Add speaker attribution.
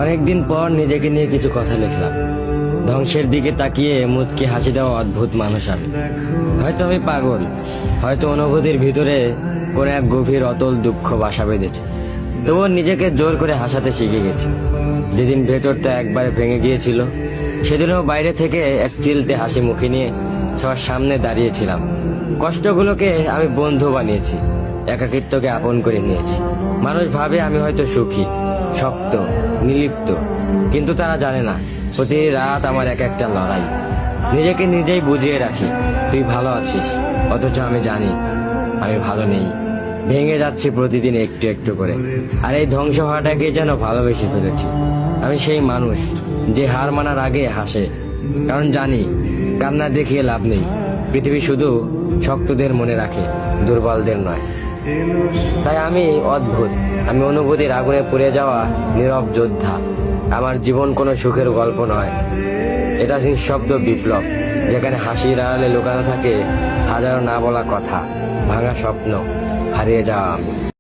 Speaker 1: অনেকদিন পর নিজেকে নিয়ে কিছু কথা লিখলাম। ধ্বংসের দিকে তাকিয়ে মুচকি হাসি দেওয়া অদ্ভুত মানুষ আমি। হয়তো আমি পাগল, হয়তো অনুভূতির ভিতরে কোন এক গভীর অতল দুঃখ বাসা বেঁধেছে। তবুও নিজেকে জোর করে হাসাতে শিখে গেছি। যেদিন ভেতরটা একবারে ভেঙে গিয়েছিল, সেদিনও বাইরে থেকে এক চিলতে হাসি মুখে নিয়ে সবার সামনে দাঁড়িয়েছিলাম। কষ্টগুলোকে আমি বন্ধু বানিয়েছি, একাকিত্বকে আপন করে নিয়েছি। মানুষ ভাবে আমি হয়তো সুখী, শক্ত, নির্লিপ্ত, কিন্তু তারা জানে না প্রতি রাত আমার এক একটা লড়াই। নিজেকে নিজেই বুঝিয়ে রাখি তুই ভালো আছিস, অথচ আমি জানি আমি ভালো নেই। ভেঙে যাচ্ছি প্রতিদিন একটু একটু করে, আর এই ধ্বংস হওয়াটাকে যেন ভালোবেসে ফেলেছি। আমি সেই মানুষ যে হার মানার আগে হাসে, কারণ জানি কান্না দেখিয়ে লাভ নেই। পৃথিবী শুধু শক্তদের মনে রাখে, দুর্বলদের নয়। তাই আমি অদ্ভুত, আমি অনুভূতির আগুনে পুড়ে যাওয়া নীরব যোদ্ধা। আমার জীবন কোনো সুখের গল্প নয়, এটা নিঃশব্দ বিপ্লব, যেখানে হাসির আড়ালে লুকানো থাকে হাজারো না বলা কথা, ভাঙা স্বপ্ন, হারিয়ে যাওয়া আমি।